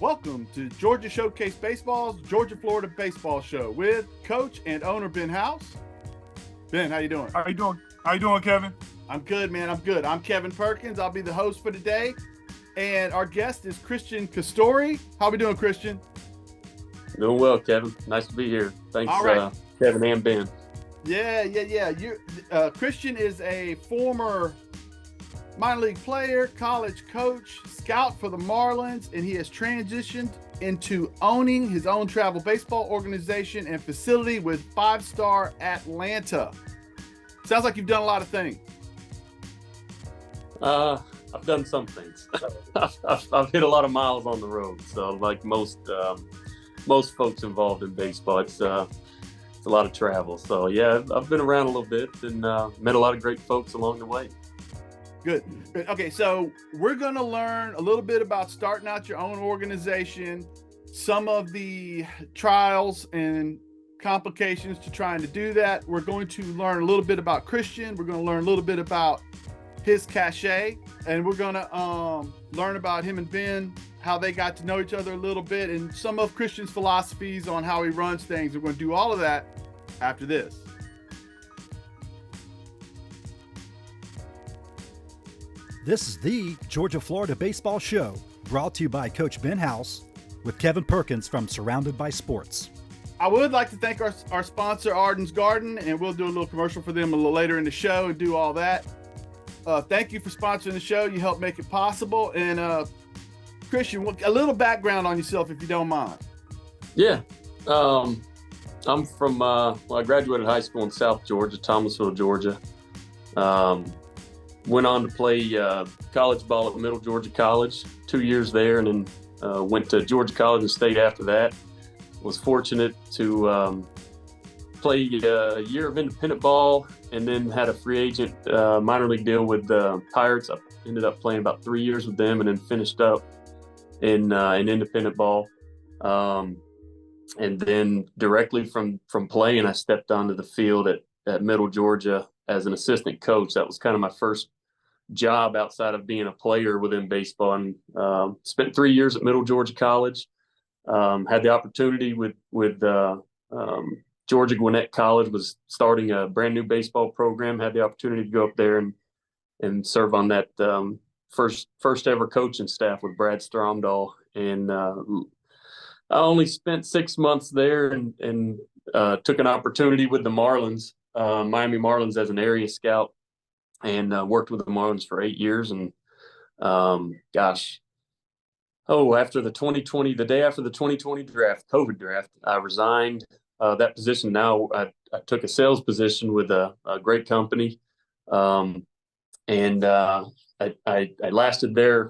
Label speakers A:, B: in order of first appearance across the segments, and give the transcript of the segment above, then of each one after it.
A: Welcome to Georgia Showcase Baseball's Georgia-Florida Baseball Show with coach and owner Ben House. Ben, how you doing?
B: How you doing? How you doing, Kevin?
A: I'm good, man. I'm good. I'm Kevin Perkins. I'll be the host for today. And our guest is Christian Castorri. How we doing, Christian?
C: Doing well, Kevin. Nice to be here. Thanks,
A: all right.
C: Kevin and Ben.
A: Yeah. Christian is a former minor league player, college coach, scout for the Marlins, and he has transitioned into owning his own travel baseball organization and facility with five-star Atlanta. Sounds like you've done a lot of things.
C: I've done some things. I've hit a lot of miles on the road. So like most folks involved in baseball, it's a lot of travel. So yeah, I've been around a little bit and met a lot of great folks along the way.
A: Good. Okay, so we're going to learn a little bit about starting out your own organization, some of the trials and complications to trying to do that. We're going to learn a little bit about Christian. We're going to learn a little bit about his cachet, and we're going to learn about him and Ben, how they got to know each other a little bit, and some of Christian's philosophies on how he runs things. We're going to do all of that after this.
D: This is the Georgia-Florida Baseball Show, brought to you by Coach Ben House with Kevin Perkins from Surrounded by Sports.
A: I would like to thank our sponsor, Arden's Garden, and we'll do a little commercial for them a little later in the show and do all that. Thank you for sponsoring the show. You help make it possible. And Christian, a little background on yourself, if you don't mind.
C: Yeah. I'm from, I graduated high school in South Georgia, Thomasville, Georgia. Went on to play college ball at Middle Georgia College, 2 years there, and then went to Georgia College and State after that. Was fortunate to play a year of independent ball and then had a free agent minor league deal with the Pirates. I ended up playing about 3 years with them and then finished up in independent ball. And then directly from playing, I stepped onto the field at Middle Georgia as an assistant coach. That was kind of my first job outside of being a player within baseball, and spent 3 years at Middle Georgia College. Had the opportunity with Georgia Gwinnett College was starting a brand new baseball program. Had the opportunity to go up there and serve on that first ever coaching staff with Brad Stromdahl. And I only spent 6 months there and took an opportunity with the Marlins, Miami Marlins, as an area scout, and worked with the Marlins for 8 years. And after the day after the 2020 draft, COVID draft, I resigned that position. Now I took a sales position with a great company, and I lasted there.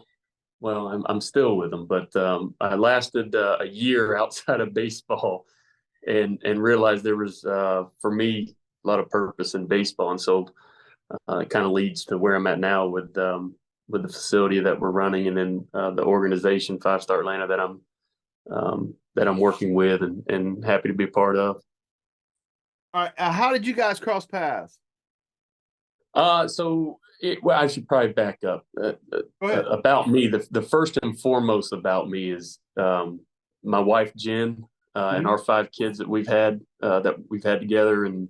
C: Well, I'm still with them, but I lasted a year outside of baseball, and realized there was for me a lot of purpose in baseball, and so it kind of leads to where I'm at now with the facility that we're running, and then the organization Five Star Atlanta that I'm working with and happy to be a part of.
A: All right, how did you guys cross paths?
C: I should probably back up. About me, the first and foremost about me is my wife Jen, and our 5 kids that we've had together, and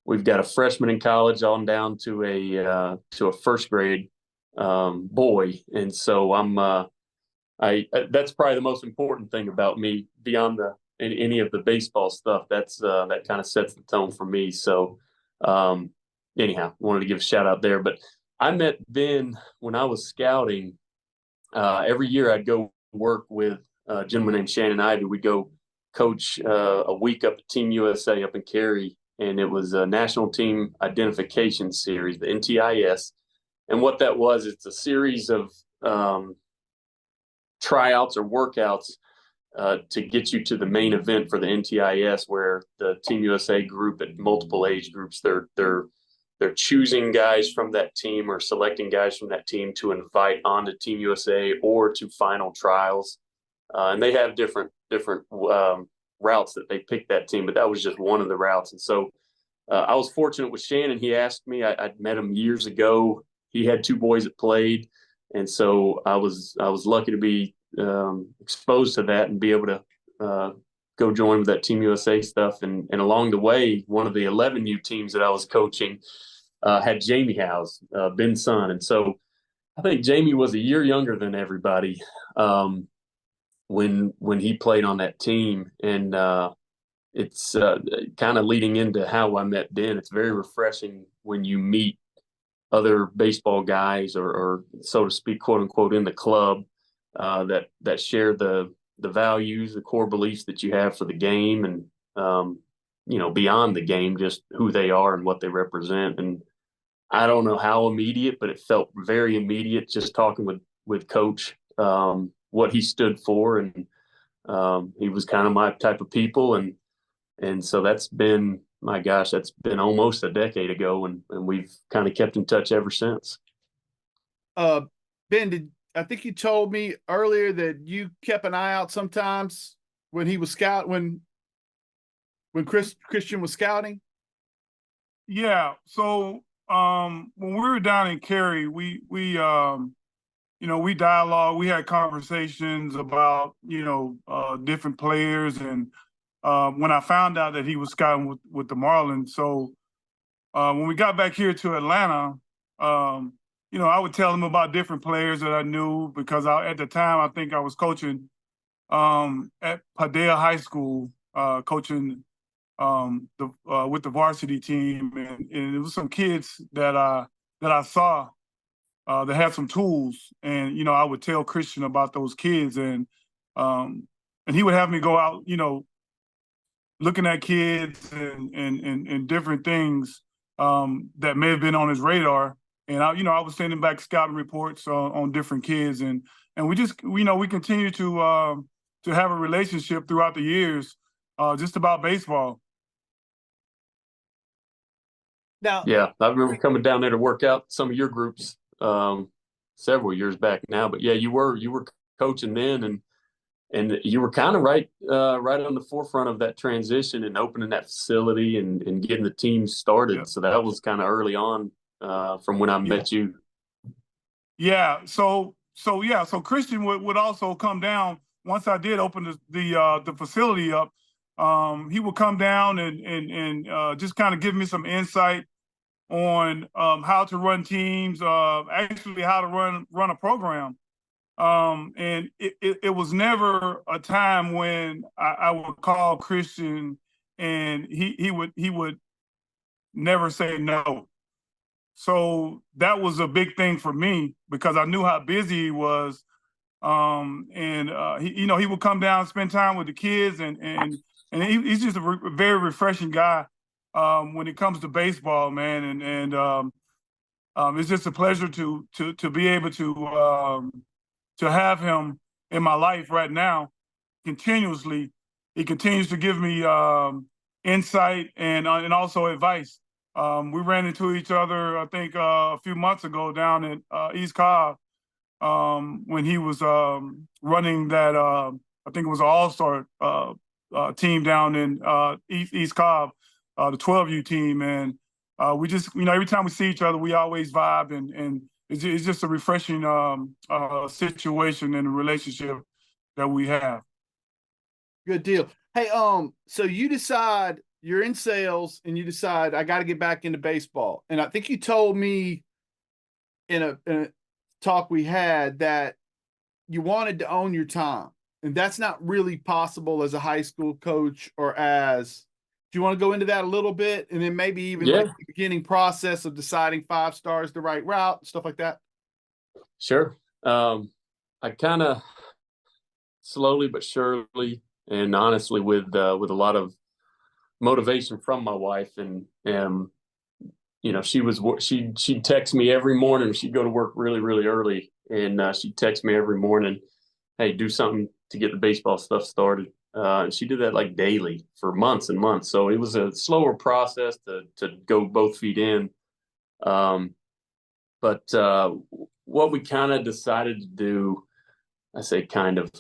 C: we've got a freshman in college on down to a first grade boy, and so that's probably the most important thing about me beyond any of the baseball stuff. That kind of sets the tone for me. So anyhow, wanted to give a shout out there. But I met Ben when I was scouting. Every year I'd go work with a gentleman named Shannon Ivy. We'd go coach a week up at Team USA up in Cary, and it was a National Team Identification Series, the NTIS. And what that was, it's a series of tryouts or workouts to get you to the main event for the NTIS, where the Team USA group at multiple age groups, they're choosing guys from that team or selecting guys from that team to invite onto Team USA or to final trials. And they have different routes that they pick that team, but that was just one of the routes. And so I was fortunate with Shannon. He asked me, I'd met him years ago. He had 2 boys that played. And so I was lucky to be exposed to that and be able to go join with that Team USA stuff. And along the way, one of the 11U teams that I was coaching had Jamie House, Ben's son. And so I think Jamie was a year younger than everybody when he played on that team. And it's kind of leading into how I met Ben. It's very refreshing when you meet other baseball guys or so to speak, quote unquote, in the club that share the values, the core beliefs that you have for the game and, beyond the game, just who they are and what they represent. And I don't know how immediate, but it felt very immediate just talking with Coach, what he stood for. And he was kind of my type of people. And so that's been, my gosh, that's been almost a decade ago. And we've kind of kept in touch ever since.
A: Ben, I think you told me earlier that you kept an eye out sometimes when he was when Christian was scouting.
B: Yeah. So when we were down in Cary, we dialogue, we had conversations about, different players. And when I found out that he was scouting with the Marlins. So when we got back here to Atlanta, I would tell him about different players that I knew because at the time, I think I was coaching at Padilla High School, coaching with the varsity team. And it was some kids that I saw that had some tools. And, I would tell Christian about those kids. And he would have me go out, looking at kids and different things that may have been on his radar. And I was sending back scouting reports on different kids, and we just, we continue to have a relationship throughout the years, just about baseball.
A: Now,
C: yeah, I remember coming down there to work out some of your groups several years back now. But yeah, you were coaching then, and you were kind of right on the forefront of that transition and opening that facility and getting the team started. Yeah. So that was kind of early on from when I met you.
B: Yeah. So Christian would also come down once I did open the facility up. He would come down and just kind of give me some insight on how to run teams, actually how to run a program. And it was never a time when I would call Christian and he would never say no. So that was a big thing for me because I knew how busy he was. He would come down and spend time with the kids and he's just a very refreshing guy when it comes to baseball, man. And it's just a pleasure to be able to have him in my life right now continuously. He continues to give me insight and also advice. We ran into each other, I think, a few months ago down at East Cobb when he was running that, I think it was an all-star team down in East Cobb, the 12U team. And we just, every time we see each other, we always vibe. And it's just a refreshing situation and a relationship that we have.
A: Good deal. Hey, so you decide you're in sales and you decide I got to get back into baseball. And I think you told me in a talk we had that you wanted to own your time, and that's not really possible as a high school coach or as. Do you want to go into that a little bit, and then maybe even like the beginning process of deciding 5 stars the right route, stuff like that?
C: Sure. I kind of slowly but surely, and honestly, with a lot of motivation from my wife, and she'd text me every morning. She'd go to work really, really early, and she'd text me every morning, "Hey, do something to get the baseball stuff started." And she did that like daily for months and months. So it was a slower process to go both feet in. But what we kind of decided to do, I say kind of,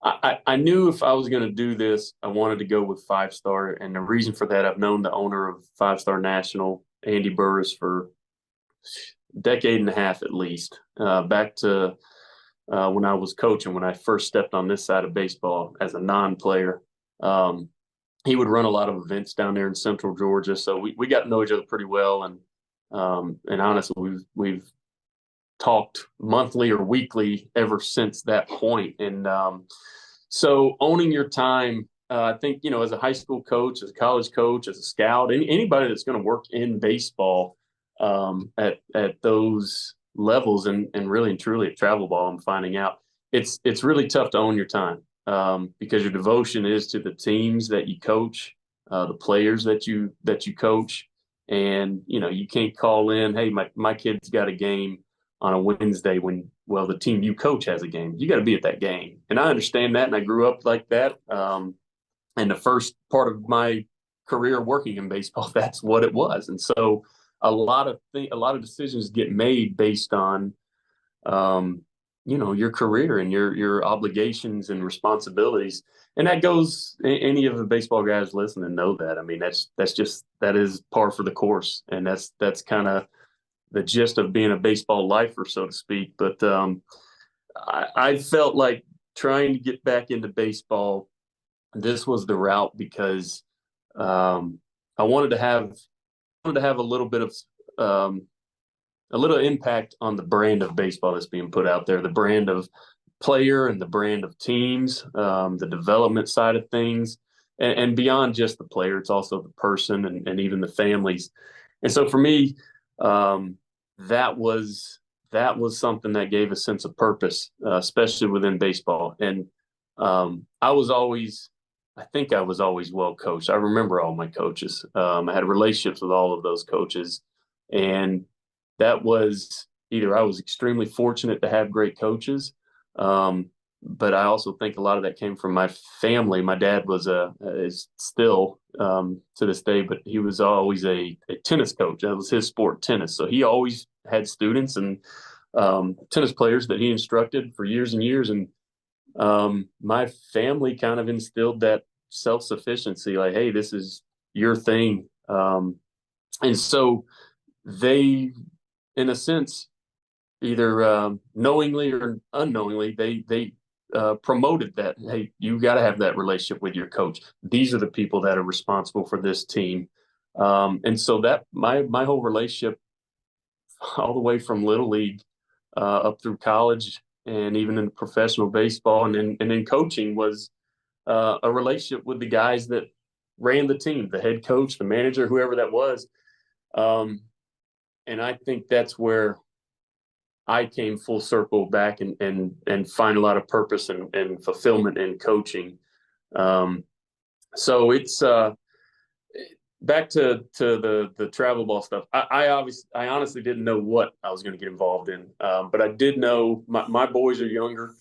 C: I knew if I was going to do this, I wanted to go with 5-star. And the reason for that, I've known the owner of 5-Star National, Andy Burris, for a decade and a half at least, back to when I was coaching, when I first stepped on this side of baseball as a non-player. He would run a lot of events down there in Central Georgia, so we got to know each other pretty well. And honestly, we've talked monthly or weekly ever since that point. And so owning your time, I think, as a high school coach, as a college coach, as a scout, anybody that's going to work in baseball at those levels and really and truly at travel ball, I'm finding out it's really tough to own your time because your devotion is to the teams that you coach, the players that you coach. And, you can't call in, hey, my kid's got a game on a Wednesday when, the team you coach has a game. You got to be at that game. And I understand that. And I grew up like that. And the first part of my career working in baseball, that's what it was. And so a lot of decisions get made based on, your career and your obligations and responsibilities. And that goes, any of the baseball guys listening know that. I mean, that is par for the course. And that's kind of the gist of being a baseball lifer, so to speak. But I felt like trying to get back into baseball, this was the route because I wanted to have a little bit of a little impact on the brand of baseball that's being put out there, the brand of player and the brand of teams, the development side of things, and beyond just the player, it's also the person and even the families. And so for me, that was something that gave a sense of purpose, especially within baseball. And I think I was always well coached. I remember all my coaches. I had relationships with all of those coaches. And that was either I was extremely fortunate to have great coaches, but I also think a lot of that came from my family. My dad is still to this day, but he was always a tennis coach. That was his sport, tennis. So he always had students and tennis players that he instructed for years and years. And my family kind of instilled that self-sufficiency, like, hey, this is your thing. And so they, in a sense, either knowingly or unknowingly, they promoted that, hey, you got to have that relationship with your coach. These are the people that are responsible for this team. And so that my whole relationship all the way from Little League up through college and even in professional baseball and in coaching was a relationship with the guys that ran the team, the head coach, the manager, whoever that was. And I think that's where I came full circle back and find a lot of purpose and fulfillment in coaching. So it's back to the travel ball stuff. I honestly didn't know what I was going to get involved in, but I did know my boys are younger,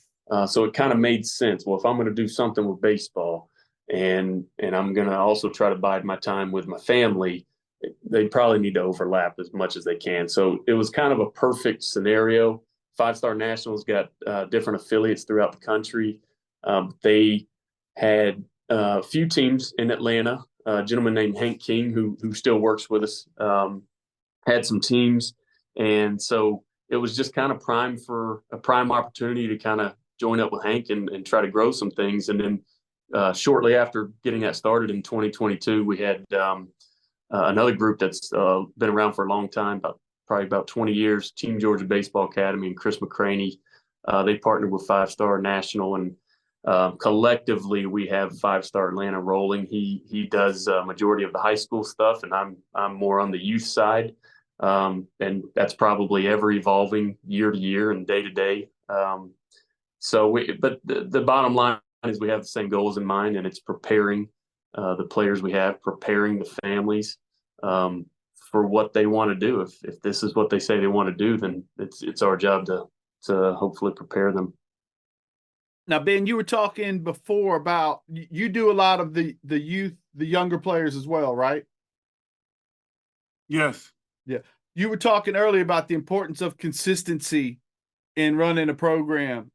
C: so it kind of made sense. Well, if I'm going to do something with baseball, and I'm going to also try to bide my time with my family, they probably need to overlap as much as they can. So it was kind of a perfect scenario. 5-Star Nationals got different affiliates throughout the country. They had a few teams in Atlanta. A gentleman named Hank King, who still works with us, had some teams. And so it was just kind of a prime opportunity to kind of join up with Hank and try to grow some things. And then shortly after getting that started in 2022, we had another group that's been around for a long time, probably about 20 years, Team Georgia Baseball Academy, and Chris McCraney. They partnered with 5-Star National, and collectively we have 5-Star Atlanta rolling. He does a majority of the high school stuff, and I'm more on the youth side. And that's probably ever evolving year to year and day to day. But the bottom line is we have the same goals in mind, and it's preparing the players we have, preparing the families for what they want to do. If this is what they say they want to do, then it's our job to hopefully prepare them.
A: Now, Ben, you were talking before about you do a lot of the youth, the younger players as well, right?
B: Yes.
A: Yeah. You were talking earlier about the importance of consistency in running a program.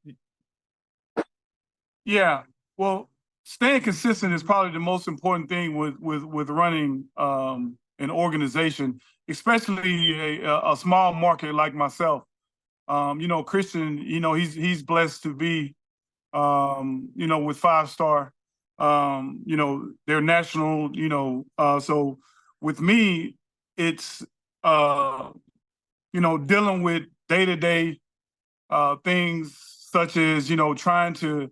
B: Yeah. Well, staying consistent is probably the most important thing with running an organization, especially a small market like myself. Christian, he's blessed to be, with 5-star, they're national, so with me, it's, dealing with day-to-day things such as, trying to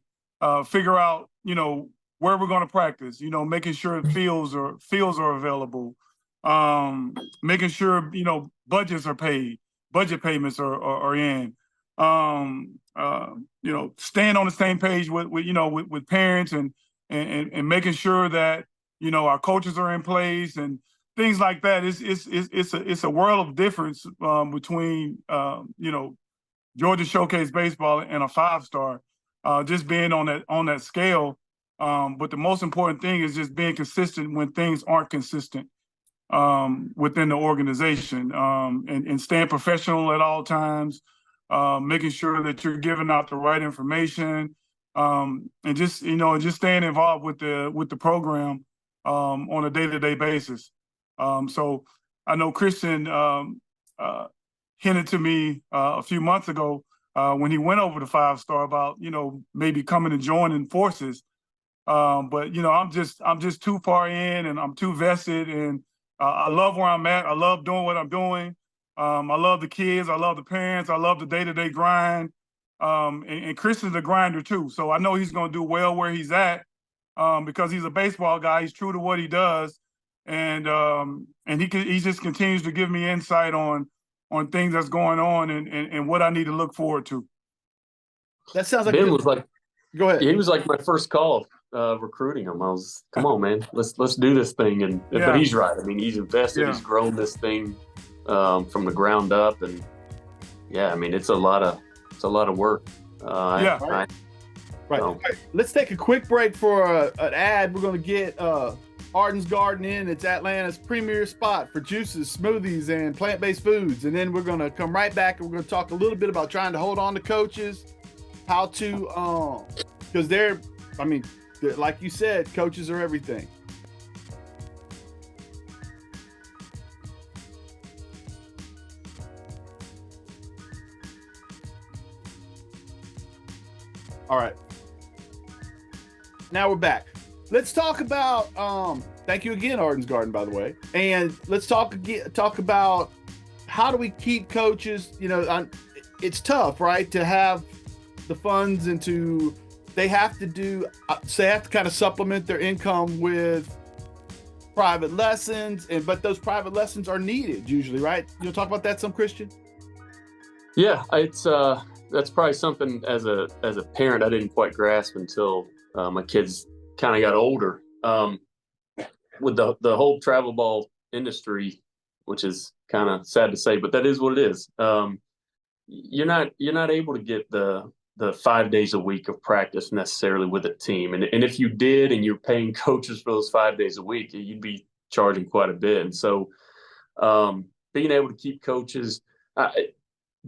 B: figure out, where we're going to practice, making sure fields are available, making sure, budgets are paid, budget payments are in, staying on the same page with parents and making sure that, our coaches are in place and things like that. It's a world of difference between, Georgia Showcase Baseball and a 5-star, just being on that scale. But the most important thing is just being consistent when things aren't consistent within the organization, and staying professional at all times, making sure that you're giving out the right information, and just staying involved with the program on a day-to-day basis. So I know Christian hinted to me a few months ago when he went over to 5-star about maybe coming and joining forces. But I'm just too far in, and I'm too vested, and I love where I'm at. I love doing what I'm doing. I love the kids. I love the parents. I love the day-to-day grind. And Christian's a grinder too, so I know he's going to do well where he's at, because he's a baseball guy. He's true to what he does, and he just continues to give me insight on things that's going on and what I need to look forward to.
A: That sounds like
C: Ben was like,
A: go ahead.
C: He was like my first call recruiting him. I was, come on, man, let's do this thing. But he's right. I mean, he's invested. Yeah. He's grown this thing from the ground up, and it's a lot of work.
A: Right. Let's take a quick break for an ad. We're going to get Arden's Garden in. It's Atlanta's premier spot for juices, smoothies, and plant-based foods. And then we're going to come right back, and we're going to talk a little bit about trying to hold on to coaches, how to, because they're, like you said, coaches are everything. All right. Now we're back. Let's talk about, thank you again, Arden's Garden, by the way. And let's talk about how do we keep coaches, it's tough, right? To have the funds and they have to kind of supplement their income with private lessons, but those private lessons are needed usually, right? You'll talk about that some, Christian? Yeah,
C: that's probably something as a parent I didn't quite grasp until my kids kind of got older. With the whole travel ball industry, which is kind of sad to say, but that is what it is. You're not able to get the 5 days a week of practice necessarily with a team, and if you did, and you're paying coaches for those 5 days a week, you'd be charging quite a bit. And so, being able to keep coaches,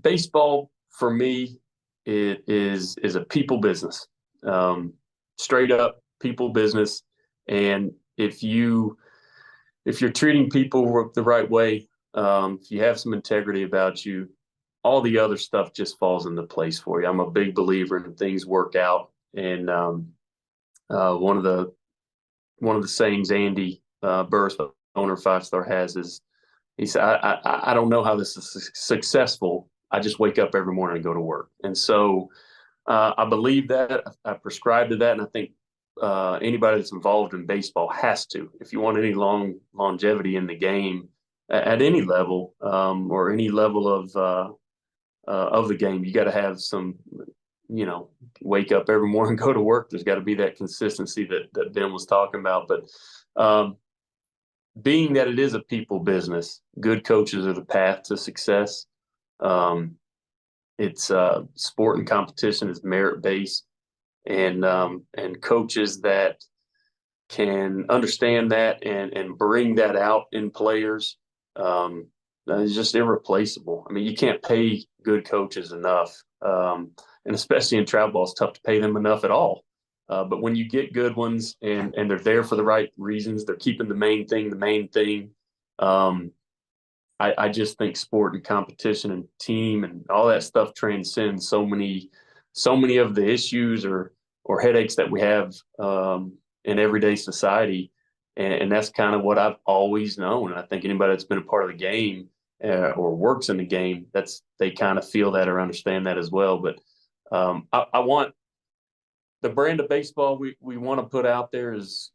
C: baseball for me, it is a people business, straight up people business. And if you're treating people the right way, if you have some integrity about you, all the other stuff just falls into place for you. I'm a big believer in things work out. And one of the sayings Andy Burris, the owner of 5-star, has is, he said, I don't know how this is successful. I just wake up every morning and go to work. And so I believe that. I prescribe to that. And I think anybody that's involved in baseball has to, if you want any longevity in the game at any level, or any level of the game, you got to have some, wake up every morning and go to work. There's got to be that consistency that Ben was talking about. But being that it is a people business, good coaches are the path to success. It's sport and competition is merit-based, and coaches that can understand that and bring that out in players is just irreplaceable. I mean, you can't pay good coaches enough, and especially in travel ball, it's tough to pay them enough at all. But when you get good ones and they're there for the right reasons, they're keeping the main thing, I just think sport and competition and team and all that stuff transcends so many of the issues or headaches that we have in everyday society. And that's kind of what I've always known. I think anybody that's been a part of the game or works in the game, they kind of feel that or understand that as well. But I want the brand of baseball we want to put out there is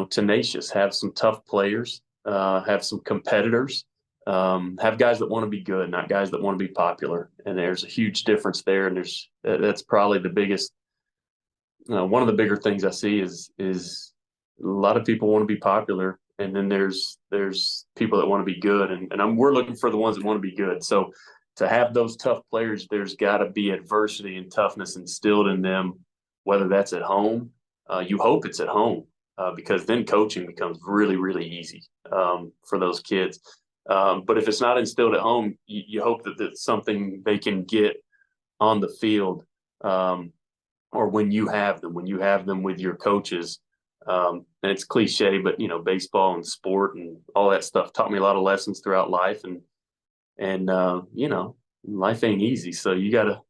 C: tenacious, have some tough players, have some competitors, have guys that want to be good, not guys that want to be popular. And there's a huge difference there. And that's probably the biggest, one of the bigger things I see is a lot of people want to be popular. And then there's people that want to be good. And we're looking for the ones that want to be good. So to have those tough players, there's got to be adversity and toughness instilled in them, whether that's at home. You hope it's at home. Because then coaching becomes really, really easy for those kids. But if it's not instilled at home, you hope that that's something they can get on the field or when you have them with your coaches. And it's cliche, but, baseball and sport and all that stuff taught me a lot of lessons throughout life. And life ain't easy. So you gotta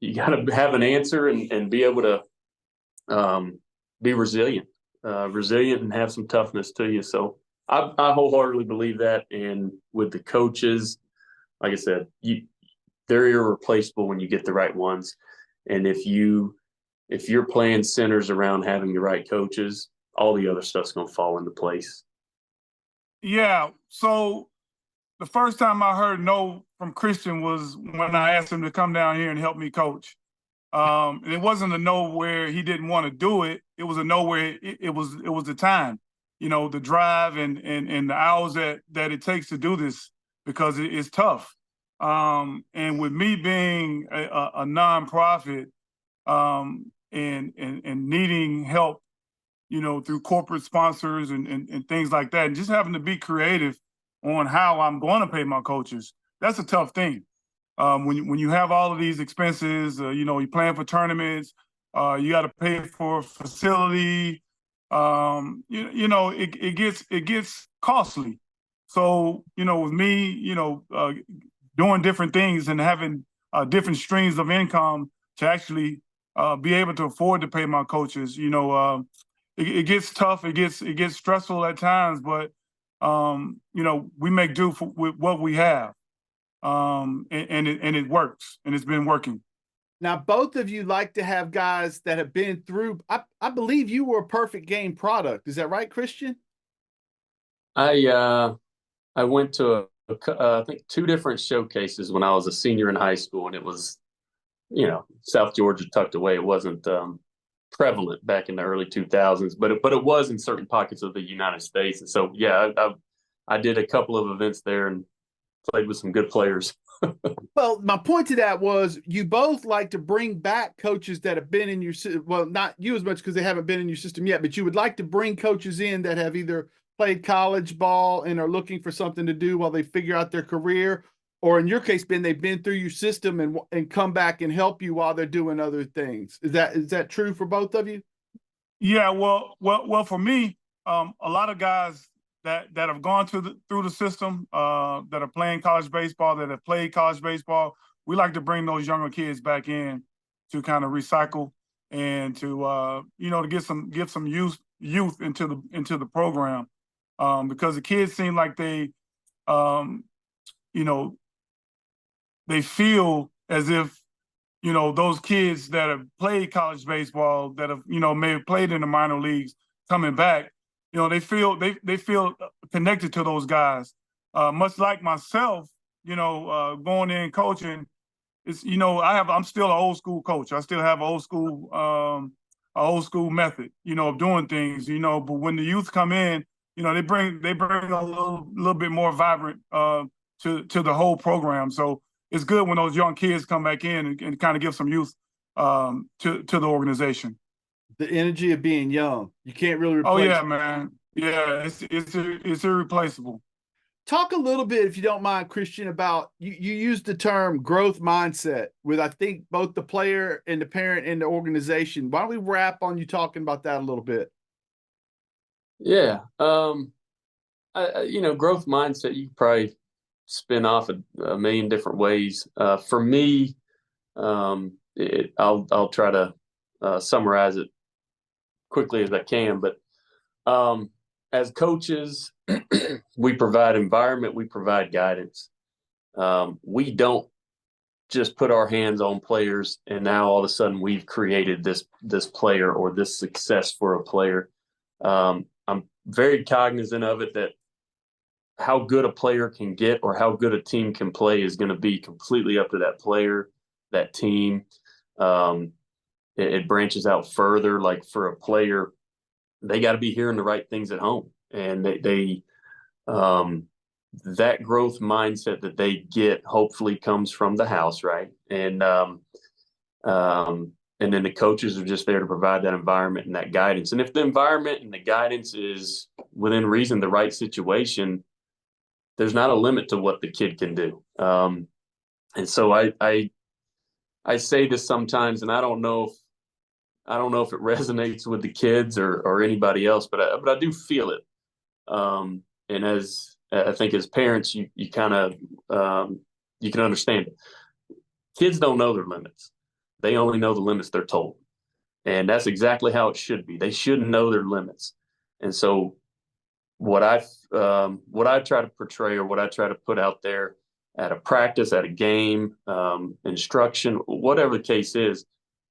C: have an answer and be able to be resilient and have some toughness to you. So I wholeheartedly believe that. And with the coaches, like I said, they're irreplaceable when you get the right ones. And if you're playing centers around having the right coaches, all the other stuff's going to fall into place.
B: Yeah. So the first time I heard no from Christian was when I asked him to come down here and help me coach. And it wasn't a no where he didn't want to do it. It was a no where it was the time, the drive and the hours that it takes to do this, because it's tough. And with me being a nonprofit and needing help, through corporate sponsors and things like that, and just having to be creative on how I'm going to pay my coaches, that's a tough thing. When you have all of these expenses, you plan for tournaments, you got to pay for facility. It gets costly. So with me, doing different things and having different streams of income to actually be able to afford to pay my coaches, it gets tough. It gets stressful at times, but we make do with what we have. And it works, and it's been working.
A: Now, both of you like to have guys that have been through. I believe you were a perfect game product. Is that right, Christian?
C: I went to I think 2 different showcases when I was a senior in high school, and it was, South Georgia tucked away. It wasn't prevalent back in the early 2000s, but it was in certain pockets of the United States. And so, yeah, I did a couple of events there and played with some good players.
A: Well, my point to that was you both like to bring back coaches that have been in your, well, not you as much because they haven't been in your system yet, but you would like to bring coaches in that have either played college ball and are looking for something to do while they figure out their career, or in your case, they've been through your system and come back and help you while they're doing other things. Is that true for both of you?
B: Yeah, well, for me, a lot of guys that have gone through the system, that are playing college baseball, that have played college baseball, we like to bring those younger kids back in to kind of recycle and to to give some youth into the program, because the kids seem like they they feel as if those kids that have played college baseball, that have may have played in the minor leagues, coming back, they feel connected to those guys, much like myself. Going in coaching, it's I'm still an old school coach. I still have old school method, of doing things. But when the youth come in, they bring a little bit more vibrant to the whole program. So it's good when those young kids come back in and kind of give some youth to the organization.
A: The energy of being young, you can't really replace.
B: Oh yeah, man. Yeah, it's irreplaceable.
A: Talk a little bit, if you don't mind, Christian, about you used the term growth mindset with, I think, both the player and the parent and the organization. Why don't we wrap on you talking about that a little bit?
C: Yeah. growth mindset, you could probably spin off a million different ways. For me, I'll try to summarize it quickly as I can. But as coaches, we provide environment, we provide guidance. We don't just put our hands on players and now all of a sudden we've created this player or this success for a player. I'm very cognizant of it, that how good a player can get or how good a team can play is going to be completely up to that player, that team. It branches out further. Like for a player, they got to be hearing the right things at home, and they that growth mindset that they get hopefully comes from the house, right? And then the coaches are just there to provide that environment and that guidance. And if the environment and the guidance is within reason, the right situation, there's not a limit to what the kid can do. And so I say this sometimes, and I don't know if it resonates with the kids or anybody else, but I do feel it. And as I think as parents, you kind of you can understand it. Kids don't know their limits. They only know the limits they're told. And that's exactly how it should be. They should know their limits. And so what I try to portray, or what I try to put out there at a practice, at a game, instruction, whatever the case is,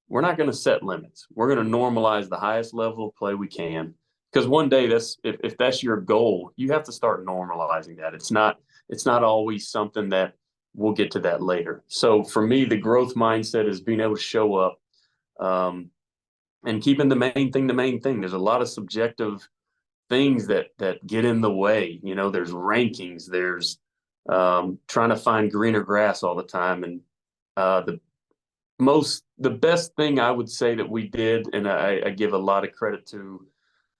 C: we're not going to set limits. We're going to normalize the highest level of play we can. Because one day, if that's your goal, you have to start normalizing that. It's not always something that we'll get to that later. So for me, the growth mindset is being able to show up and keeping the main thing. There's a lot of subjective things that get in the way. There's rankings, there's trying to find greener grass all the time. And the best thing I would say that we did, and I give a lot of credit to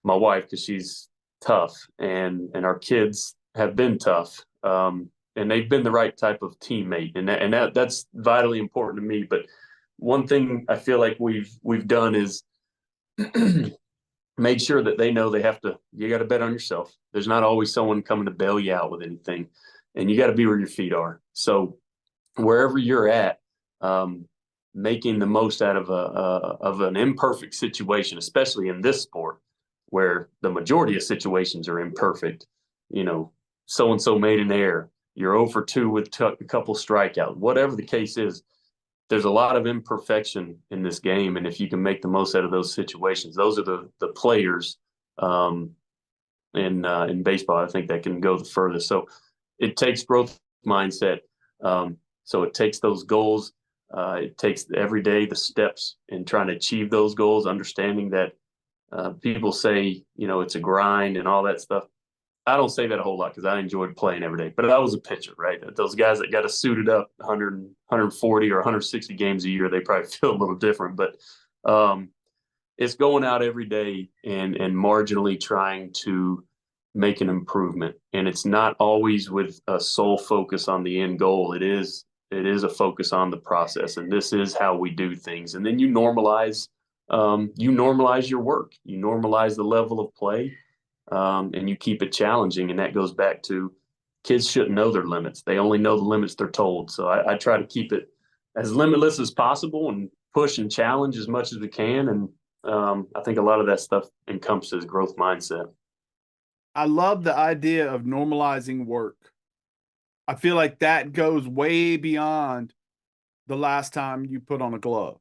C: my wife because she's tough, and our kids have been tough, and they've been the right type of teammate, and that's vitally important to me. But one thing I feel like we've done is made sure that they know you got to bet on yourself. There's not always someone coming to bail you out with anything, and you got to be where your feet are. So wherever you're at, making the most out of an imperfect situation, especially in this sport, where the majority of situations are imperfect. So-and-so made an error. You're 0 for 2 with a couple strikeouts. Whatever the case is, there's a lot of imperfection in this game. And if you can make the most out of those situations, those are the players in baseball, I think, that can go the furthest. So it takes growth mindset. So it takes those goals. It takes every day the steps in trying to achieve those goals, understanding that people say, it's a grind and all that stuff. I don't say that a whole lot because I enjoyed playing every day, but I was a pitcher, right? Those guys that got to suited up 100, 140 or 160 games a year, they probably feel a little different, but it's going out every day and marginally trying to make an improvement. And it's not always with a sole focus on the end goal. It is a focus on the process, and this is how we do things. And then you normalize your work, you normalize the level of play, and you keep it challenging. And that goes back to kids shouldn't know their limits. They only know the limits they're told. So I try to keep it as limitless as possible and push and challenge as much as we can. And I think a lot of that stuff encompasses growth mindset.
A: I love the idea of normalizing work. I feel like that goes way beyond the last time you put on a glove.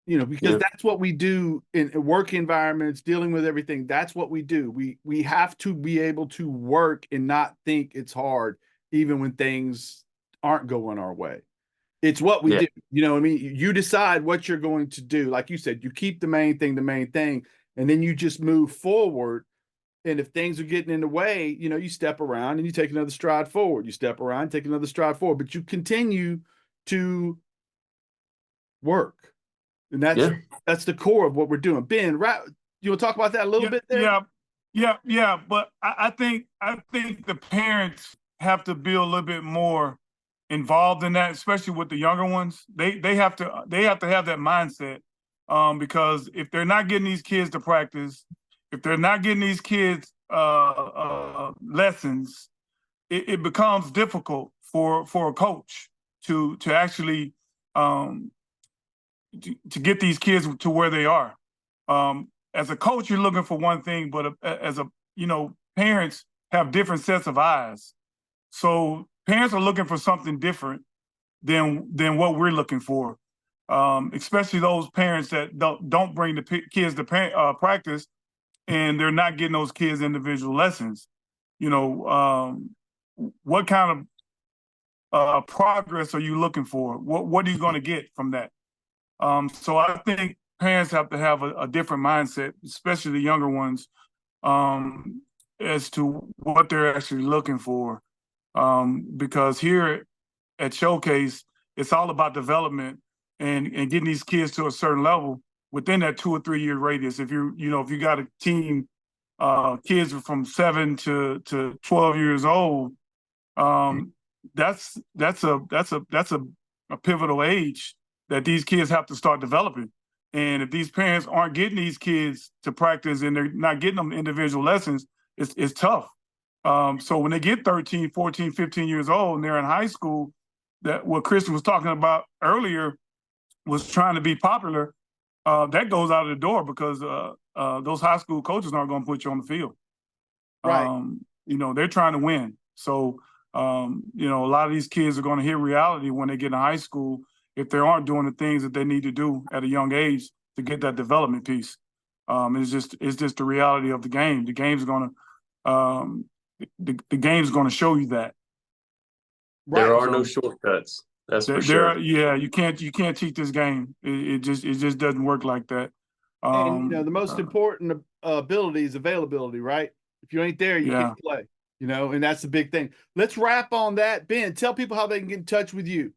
A: Because that's what we do in work environments, dealing with everything. That's what we do. We have to be able to work and not think it's hard, even when things aren't going our way. It's what we do. You decide what you're going to do. Like you said, you keep the main thing, and then you just move forward. And if things are getting in the way, you step around and you take another stride forward. You step around, take another stride forward, but you continue to work. And that's the core of what we're doing. Ben, you want to talk about that a little bit there?
B: Yeah. But I think the parents have to be a little bit more involved in that, especially with the younger ones. They have to have that mindset, because if they're not getting these kids to practice, if they're not getting these kids lessons, it becomes difficult for a coach to actually to get these kids to where they are. As a coach, you're looking for one thing, but as a parents have different sets of eyes. So parents are looking for something different than what we're looking for. Especially those parents that don't bring the kids to practice, and they're not getting those kids individual lessons. What kind of progress are you looking for? What are you going to get from that? So I think parents have to have a different mindset, especially the younger ones, as to what they're actually looking for. Because here at Showcase, it's all about development and getting these kids to a certain level within that 2 or 3 year radius. If you got a team, kids from 7 to 12 years old, that's a pivotal age that these kids have to start developing. And if these parents aren't getting these kids to practice and they're not getting them individual lessons, it's tough. So when they get 13, 14, 15 years old and they're in high school, that what Kristen was talking about earlier was trying to be popular, that goes out of the door because those high school coaches aren't going to put you on the field.
A: Right.
B: They're trying to win. So, a lot of these kids are going to hit reality when they get in high school if they aren't doing the things that they need to do at a young age to get that development piece. It's just the reality of the game. The game's going to the game's going to show you that.
A: Right.
C: There are no shortcuts. That's for sure.
B: Yeah, you can't cheat this game. It just doesn't work like that.
A: And the most important ability is availability, right? If you ain't there, you can't play. And that's the big thing. Let's wrap on that. Ben, tell people how they can get in touch with you.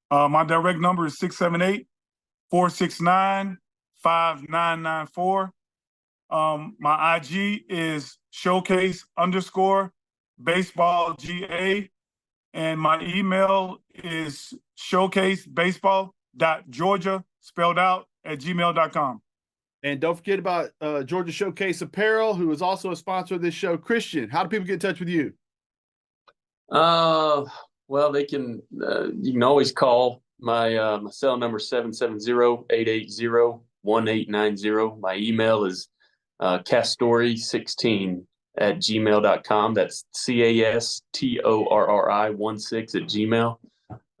B: My direct number is 678-469-5994. My IG is showcase_baseballga. And my email is showcasebaseball.georgia, spelled out, @gmail.com.
A: And don't forget about Georgia Showcase Apparel, who is also a sponsor of this show. Christian, how do people get in touch with you?
C: Well, they can. You can always call my cell number 770-880-1890. My email is Castorri16@gmail.com. That's CASTORRI16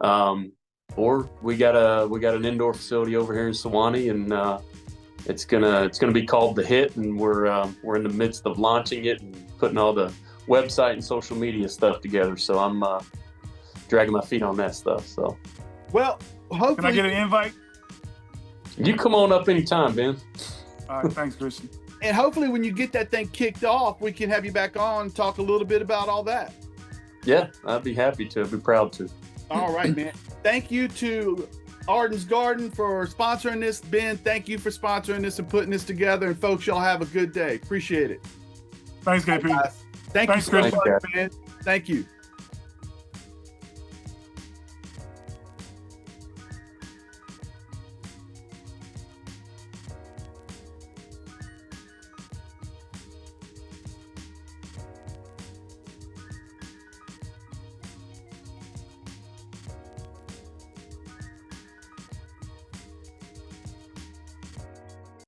C: @gmail. Or we got an indoor facility over here in Sewanee, and it's gonna be called The Hit, and we're in the midst of launching it and putting all the website and social media stuff together. So I'm dragging my feet on that stuff. So,
A: well, hopefully,
B: can I get an invite?
C: You come on up anytime, Ben.
B: All right, thanks, Christian.
A: And hopefully, when you get that thing kicked off, we can have you back on, talk a little bit about all that.
C: Yeah, I'd be happy to. I'd be proud to.
A: All right, man. Thank you to Arden's Garden for sponsoring this. Ben, thank you for sponsoring this and putting this together. And folks, y'all have a good day. Appreciate it.
B: Thanks, KP.
A: Thanks, Thank you so much, man. Thank you.